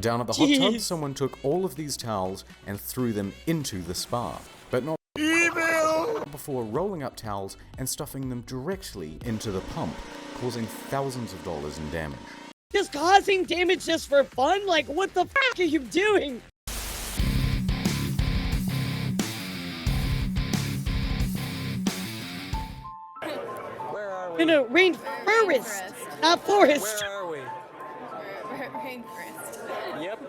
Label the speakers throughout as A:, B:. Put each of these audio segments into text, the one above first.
A: Down at the hot tub, someone took all of these towels and threw them into the spa, but not before rolling up towels and stuffing them directly into the pump, causing thousands of dollars in damage.
B: Just causing damage just for fun? Like, what the fuck are you doing?
C: Where are we?
B: No, rainforest, not forest.
C: Where are we?
D: Rainforest.
C: Yep.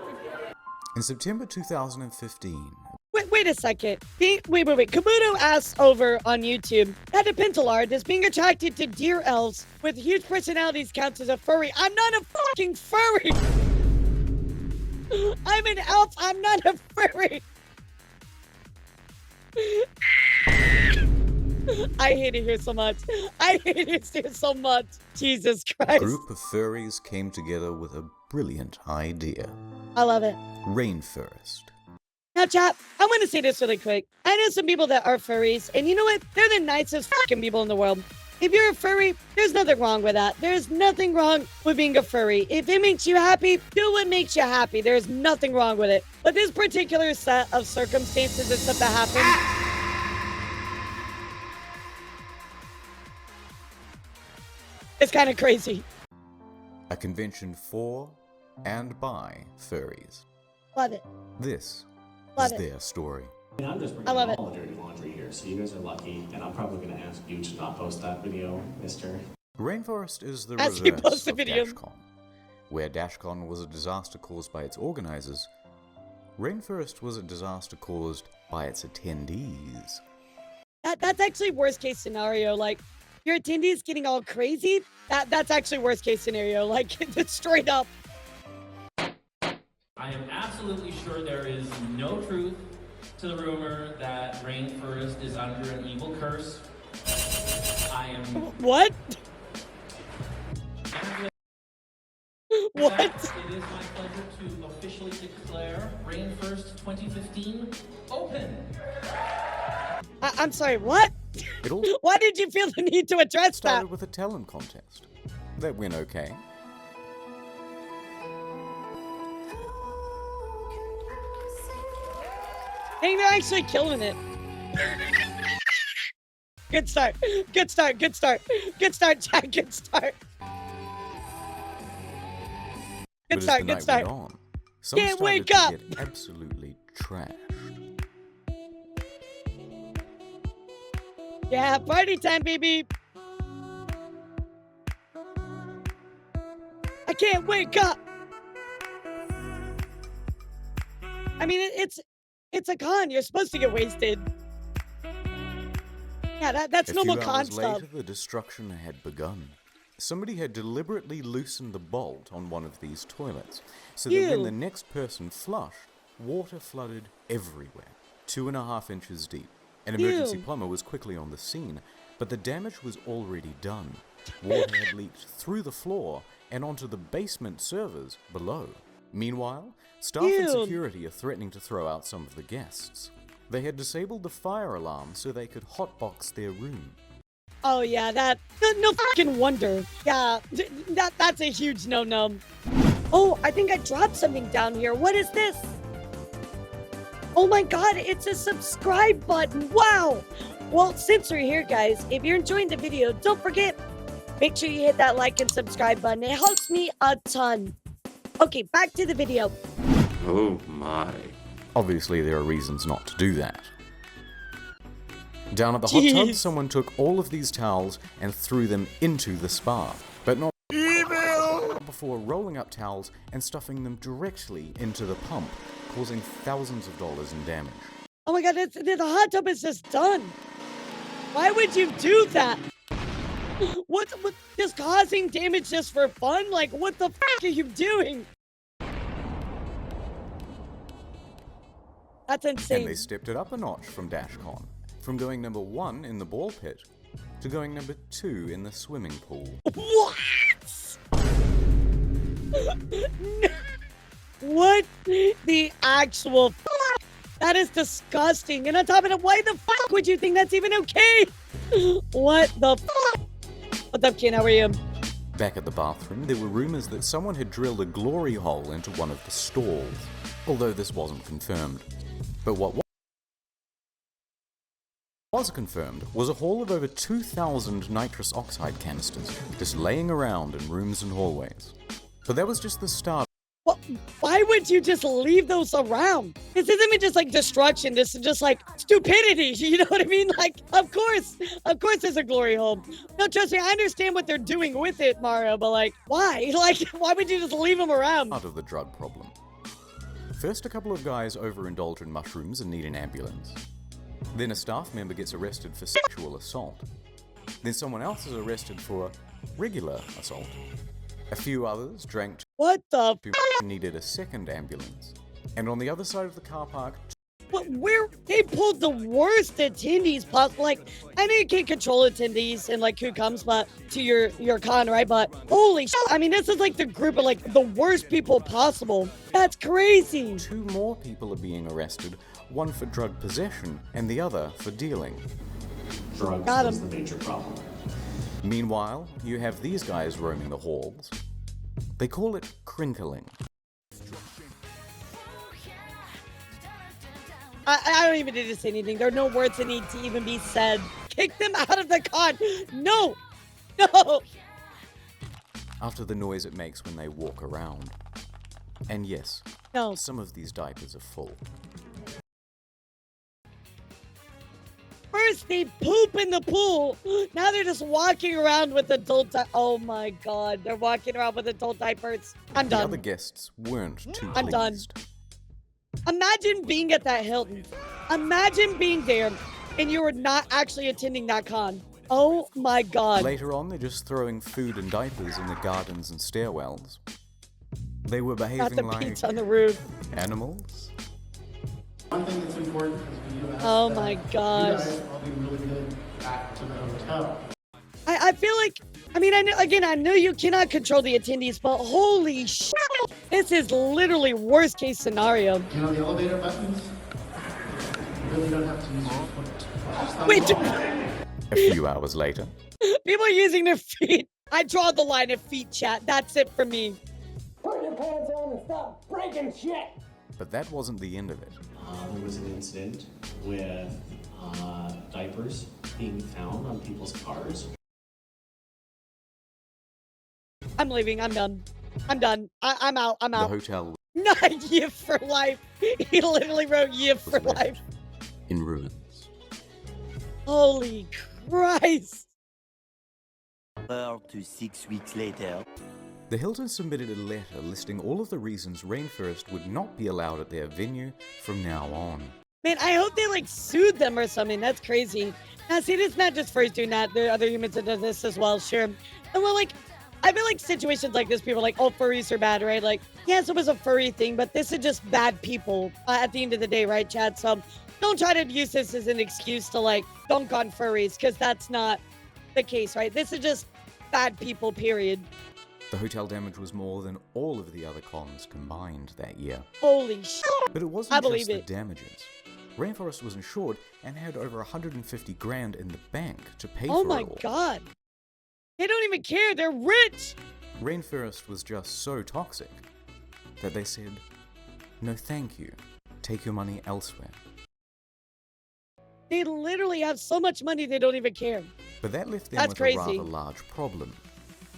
A: In September 2015,
B: Wait a second. Wait. Kabuto asks over on YouTube, that a Elara, does being attracted to deer elves with huge personalities counts as a furry? I'm not a fucking furry! I'm an elf, I'm not a furry! I hate it here so much. I hate it here so much. Jesus
A: a
B: Christ.
A: group of furries came together with a brilliant idea.
B: I love it.
A: Rainfurrest.
B: Now, chat, I want to say this really quick. I know some people that are furries, and you know what? They're the nicest fucking people in the world. If you're a furry, there's nothing wrong with that. There's nothing wrong with being a furry. If it makes you happy, do what makes you happy. There's nothing wrong with it. But this particular set of circumstances and stuff that happened, it's kind of crazy.
A: A convention for and by furries.
B: Love it.
A: This
B: Love
A: is
B: it.
A: their story.
E: I'm just bringing
B: I love
E: all the dirty laundry here, so you guys are lucky, and I'm probably going to ask you to not post that video, mister.
A: Rainforest is the
B: As we
A: reverse
B: post the
A: of
B: video.
A: DashCon. Where DashCon was a disaster caused by its organizers, Rainforest was a disaster caused by its attendees.
B: That's actually worst case scenario. Like, your attendees getting all crazy, that's actually worst case scenario. Like, it's straight up.
F: I am absolutely sure there is no truth to the rumor that Rainforest is under an evil curse. I am...
B: What? What?
F: It is my pleasure to officially declare Rainforest 2015 open.
B: I'm sorry, what?
A: It all
B: Why did you feel the need to address that?
A: started with a talent contest. That went okay.
B: Hey, they're actually killing it. Good start. Good start. Good start. Good start, Jack. Good start.
A: But
B: Good
A: as
B: start.
A: the
B: Good
A: night
B: start.
A: went on, some
B: Can't
A: started
B: wake
A: to
B: up.
A: get absolutely trashed.
B: Yeah, party time, baby. I can't wake up. I mean, it's a con. You're supposed to get wasted. Yeah, that's normal
A: A few
B: con
A: hours
B: stuff.
A: later, the destruction had begun. Somebody had deliberately loosened the bolt on one of these toilets, so that when
B: Ew.
A: the next person flushed, water flooded everywhere, 2.5 inches deep. An emergency
B: Ew.
A: plumber was quickly on the scene, but the damage was already done. Water had leaked through the floor and onto the basement servers below. Meanwhile, staff and
B: Ew.
A: security are threatening to throw out some of the guests. They had disabled the fire alarm so they could hotbox their room.
B: Oh yeah, no fucking wonder. Yeah, that's a huge no-no. Oh, I think I dropped something down here. What is this? Oh my god, it's a subscribe button. Wow. Well, since we're here, guys, if you're enjoying the video, don't forget, make sure you hit that like and subscribe button. It helps me a ton. Okay, back to the video.
G: Oh my.
A: Obviously, there are reasons not to do that. Down at the hot tub,
B: Jeez.
A: someone took all of these towels and threw them into the spa, but not before rolling up towels and stuffing them directly into the pump, causing thousands of dollars in damage.
B: Oh my god, the hot tub is just done. Why would you do that? What, just causing damage just for fun? Like, what the fuck are you doing? That's insane.
A: And they stepped it up a notch from DashCon, from going number 1 in the ball pit to going number 2 in the swimming pool.
B: What? What the actual fuck? That is disgusting. And on top of it, why the fuck would you think that's even okay? What the fuck? What's up, Ken? How are you?
A: Back at the bathroom, there were rumors that someone had drilled a glory hole into one of the stalls, although this wasn't confirmed. But what was confirmed was a haul of over 2,000 nitrous oxide canisters just laying around in rooms and hallways. But that was just the start.
B: Well, why would you just leave those around? This isn't even just like destruction. This is just like stupidity. You know what I mean? Like, of course there's a glory hole. No, trust me, I understand what they're doing with it, Mario, but like, why? Like, why would you just leave them around?
A: Part of the drug problem. First, a couple of guys overindulge in mushrooms and need an ambulance. Then a staff member gets arrested for sexual assault. Then someone else is arrested for regular assault. A few others drank
B: What the?
A: needed a second ambulance. And on the other side of the car park,
B: Where they pulled the worst attendees possible. Like, I know you can't control attendees and like who comes but to your con, right? But holy shit, I mean, this is like the group of like the worst people possible. That's crazy.
A: 2 more people are being arrested, one for drug possession and the other for dealing.
E: Drugs
B: Got
E: is
B: him.
E: the major problem.
A: Meanwhile, you have these guys roaming the halls. They call it crinkling.
B: I don't even need to say anything. There are no words that need to even be said. Kick them out of the con. No.
A: After the noise it makes when they walk around. And yes,
B: No.
A: some of these diapers are full.
B: First they poop in the pool. Now they're just walking around with adult oh my god. They're walking around with adult diapers. I'm
A: The
B: done.
A: other guests weren't too
B: I'm done.
A: pleased.
B: Imagine being at that Hilton. Imagine being there and you were not actually attending that con. Oh my god.
A: Later on, they're just throwing food and diapers in the gardens and stairwells. They were
B: Got
A: behaving
B: the
A: like
B: pizza on the roof.
A: animals.
D: One thing that's important is for you to ask
B: Oh
D: that
B: my
D: you
B: gosh.
D: guys all be really good back to the hotel.
B: I feel like, I mean, I know you cannot control the attendees, but holy shit. This is literally worst case scenario.
D: You know the elevator buttons? You really don't have to use your foot. Just thumb
B: Wait,
D: them.
A: A few hours later,
B: people are using their feet. I draw the line at feet, chat. That's it for me.
C: Put your pants on and stop breaking shit.
A: but that wasn't the end of it.
E: There was an incident with diapers being found on people's cars.
B: I'm leaving. I'm done. I'm done. I'm out. I'm
A: The
B: out.
A: hotel
B: Not Yif for life. He literally wrote Yif for
A: was left
B: life.
A: in ruins.
B: Holy Christ.
H: 4 to 6 weeks later.
A: The Hilton submitted a letter listing all of the reasons Rainfurrest would not be allowed at their venue from now on.
B: Man, I hope they like sued them or something. That's crazy. Now, see, it's not just furries doing that. There are other humans that do this as well, sure. And we're like, I feel like situations like this, people are like, oh, furries are bad, right? Like, yes, it was a furry thing, but this is just bad people at the end of the day, right, Chad? So don't try to use this as an excuse to like dunk on furries, because that's not the case, right? This is just bad people, period.
A: The hotel damage was more than all of the other cons combined that year.
B: Holy shit.
A: But it
B: I
A: wasn't
B: believe
A: just the
B: it.
A: damages. Rainforest was insured and had over 150 grand in the bank to pay
B: Oh
A: for
B: my
A: it all.
B: God. They don't even care. They're rich.
A: Rainforest was just so toxic that they said, no thank you, take your money elsewhere.
B: They literally have so much money they don't even care.
A: But that left them
B: That's
A: with
B: crazy.
A: a rather large problem,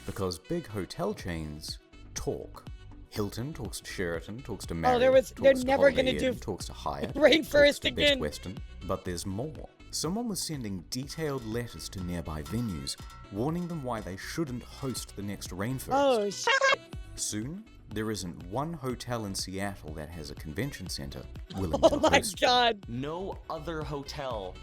A: because big hotel chains talk. Hilton talks to Sheraton, talks to Marriott,
B: they're
A: talks to
B: never
A: Holiday
B: gonna
A: Inn,
B: do
A: talks to Hyatt,
B: Rainforest
A: talks to
B: again.
A: Best Western, but there's more. Someone was sending detailed letters to nearby venues, warning them why they shouldn't host the next Rainforest.
B: Oh, shit.
A: Soon, there isn't one hotel in Seattle that has a convention center willing
B: Oh
A: to
B: my
A: host.
B: God.
I: No other hotel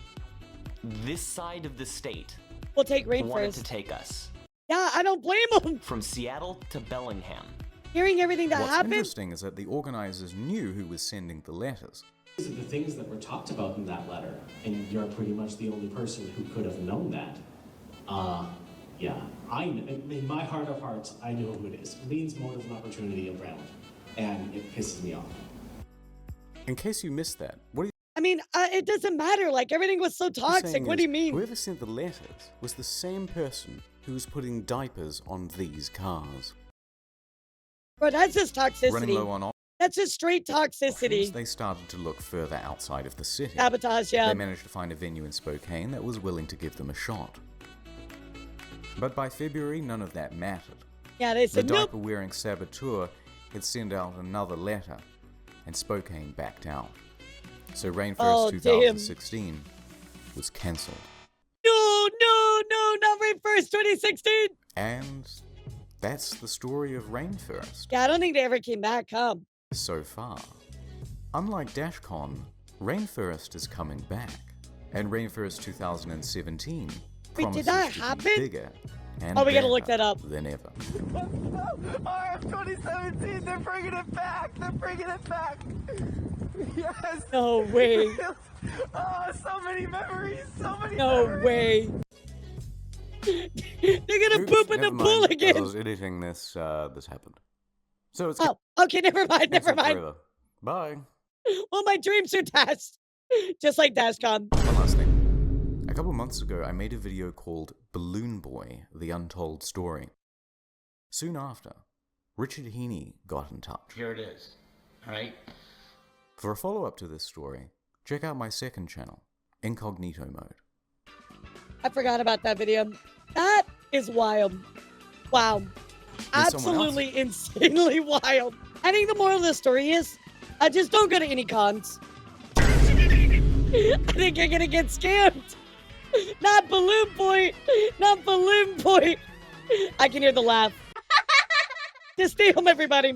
I: this side of the state
B: We'll take
I: wanted
B: Rainforest.
I: to take us.
B: Yeah, I don't blame them.
I: From Seattle to Bellingham.
B: Hearing everything that
A: What's
B: happened.
A: interesting is that the organizers knew who was sending the letters.
E: These are the things that were talked about in that letter, and you're pretty much the only person who could have known that. Yeah, in my heart of hearts, I know who it is. Leans motive and opportunity around, and it pisses me off.
A: In case you missed that, what are you
B: I mean, it doesn't matter. Like, everything was so toxic.
A: saying
B: What
A: is
B: do you mean?
A: Whoever sent the letters was the same person who was putting diapers on these cars.
B: Bro, that's just
A: Running
B: toxicity.
A: low on
B: That's just straight toxicity.
A: they started to look further outside of the city.
B: Sabotage, yeah.
A: They managed to find a venue in Spokane that was willing to give them a shot. But by February, none of that mattered.
B: Yeah, they
A: The
B: said nope.
A: diaper-wearing saboteur had sent out another letter, and Spokane backed out. So Rainfurrest 2016 was cancelled.
B: No, not Rainfurrest 2016.
A: And that's the story of Rainfurrest
B: Yeah, I don't think they ever came back, huh?
A: so far. Unlike DashCon, Rainfurrest is coming back, and Rainfurrest 2017
B: Wait,
A: promises
B: did that
A: to
B: happen?
A: be bigger and
B: Oh, we gotta look
A: better
B: that up.
A: than ever.
C: RF 2017, they're bringing it back. They're bringing it back. Yes.
B: No way.
C: Oh, so many memories. So many
B: No
C: memories.
B: way. They're gonna
A: Oops,
B: poop in the
A: never
B: pool
A: mind. As I
B: again.
A: was editing this, this happened. So it's
B: Oh, okay, never mind, never
A: cancelled
B: mind.
A: forever. Bye.
B: Well, my dreams are dashed. Just like DashCon.
A: One last thing. A couple months ago, I made a video called Balloon Boy, The Untold Story. Soon after, Richard Heaney got in touch.
F: Here it is. All right.
A: For a follow-up to this story, check out my second channel, Incognito Mode.
B: I forgot about that video. That is wild. Wow.
A: There's someone else.
B: Absolutely insanely wild. I think the moral of the story is, just don't go to any cons. I think you're gonna get scammed. Not Balloon Boy. Not Balloon Boy. I can hear the laugh. Just stay home, everybody.